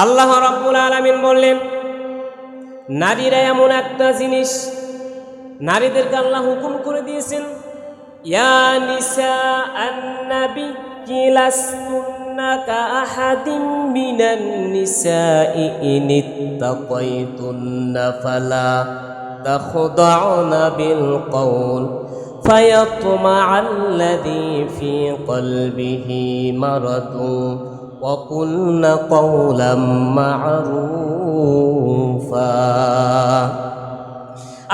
আল্লাহ রাব্বুল আলামিন বললেন, নারীরা এমন একটা জিনিস, নারীদেরকে আল্লাহ হুকুম করে দিয়েছেন, ইয়া নিসা আন-নাবিয়্যি লাস্তুন্না কাআহাদিম মিনান নিসাই ইনিত্তাকাইতুন্না ফালা তাখদাউনা বিল কওল ফায়াতমাআল্লাযী ফী কলবিহি মারাদুন وَقُلْنَ قَوْلًا مَّعْرُوفًا।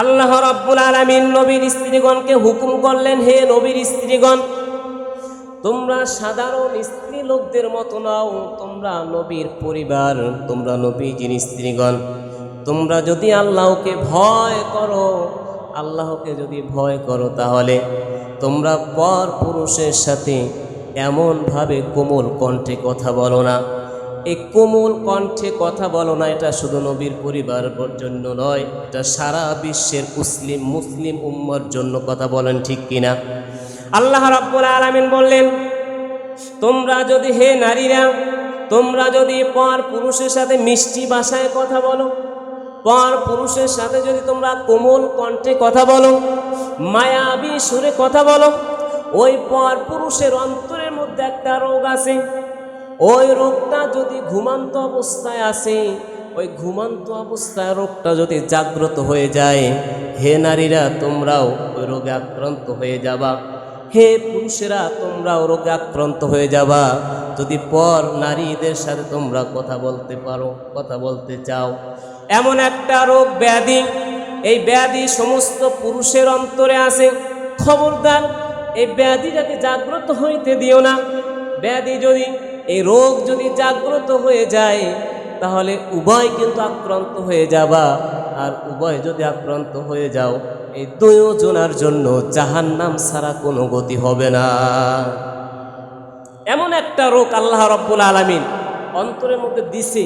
আল্লাহ রাব্বুল আলামিন নবীর স্ত্রীগণকে হুকুম করলেন, হে নবীর স্ত্রীগণ, তোমরা সাধারণ স্ত্রী লোকদের মতো নাও, তোমরা নবীর পরিবার, তোমরা নবীজির স্ত্রীগণ। তোমরা যদি আল্লাহকে ভয় করো, আল্লাহকে যদি ভয় করো, তাহলে তোমরা পর পুরুষের সাথে এমনভাবে কোমল কণ্ঠে কথা বলো না। এই কোমল কণ্ঠে কথা বলো না, এটা শুধু নবীর পরিবার জন্য নয়, এটা সারা বিশ্বের মুসলিম উম্মার জন্য কথা বলেন, ঠিক কিনা? আল্লাহ রাব্বুল আলামিন বললেন, তোমরা যদি, হে নারীরা, তোমরা যদি পর পুরুষের সাথে মিষ্টি ভাষায় কথা বলো, পর পুরুষের সাথে যদি তোমরা কোমল কণ্ঠে কথা বলো, মায়াবী সুরে কথা বলো, ওই পর পুরুষের অন্তরের মধ্যে একটা রোগ আছে, ওই রোগটা যদি ঘুমান্ত অবস্থায় আছে, ওই ঘুমান্ত অবস্থায় রোগটা যদি জাগ্রত হয়ে যায়, হে নারীরা, তোমরাও ওই রোগে আক্রান্ত হয়ে যাবা। হে পুরুষেরা, তোমরাও রোগে আক্রান্ত হয়ে যাবা যদি পর নারীদের সাথে তোমরা কথা বলতে পারো, কথা বলতে চাও। এমন একটা রোগ, ব্যাধি, এই ব্যাধি সমস্ত পুরুষের অন্তরে আছে। খবরদার, এই ব্যাধিটাকে জাগ্রত হইতে দিও না। ব্যাধি যদি, এই রোগ যদি জাগ্রত হয়ে যায়, তাহলে উভয় কিন্তু আক্রান্ত হয়ে যাবা। আর উভয় যদি আক্রান্ত হয়ে যাও, এই দুজনের জন্য জাহান্নাম ছাড়া কোনো গতি হবে না। এমন একটা রোগ আল্লাহ রাব্বুল আলামিন অন্তরের মধ্যে দিছে,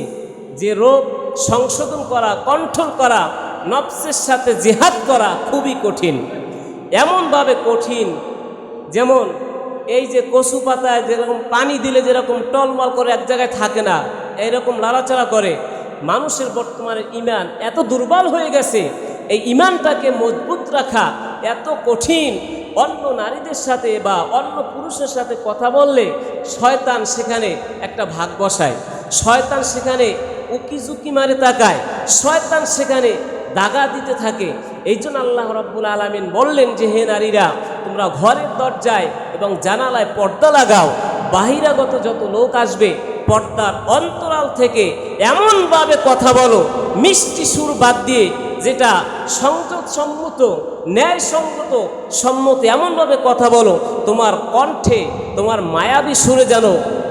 যে রোগ সংশোধন করা, কন্ট্রোল করা, নফসের সাথে জিহাদ করা খুবই কঠিন। এমনভাবে কঠিন, যেমন এই যে কচু পাতায় যেরকম পানি দিলে যেরকম টলমল করে এক জায়গায় থাকে না, এইরকম লাড়াচাড়া করে। মানুষের বর্তমানে ঈমান এত দুর্বল হয়ে গেছে, এই ঈমানটাকে মজবুত রাখা এত কঠিন। অন্য নারীদের সাথে বা অন্য পুরুষের সাথে কথা বললে শয়তান সেখানে একটা ভাগ বসায়, শয়তান সেখানে উকি ঝুঁকি মারে তাকায়, শয়তান সেখানে দাগা দিতে থাকে। এই জন্য আল্লাহ রাব্বুল আলামিন বললেন যে, হে নারীরা, তোমরা ঘরের দরজায় এবং জানালায় পর্দা লাগাও। বাহিরাগত যত লোক আসবে, পর্দার অন্তরাল থেকে এমনভাবে কথা বলো, মিষ্টি সুর বাদ দিয়ে, যেটা সংযোগ সম্মত, ন্যায় সম্মত এমনভাবে কথা বলো, তোমার কণ্ঠে, তোমার মায়াবী সুরে যেন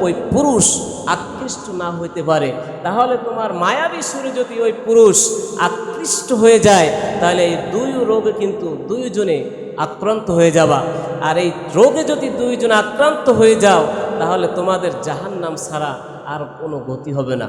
ওই পুরুষ আকৃষ্ট না হইতে পারে। তাহলে তোমার মায়াবী সুরে যদি ওই পুরুষ আকৃষ্ট হয়ে যায়, তাহলে এই দুই রোগে কিন্তু দুইজনে আক্রান্ত হয়ে যাবা। আর এই রোগে যদি দুইজন আক্রান্ত হয়ে যাও, তাহলে তোমাদের জাহান্নাম ছাড়া আর কোনো গতি হবে না।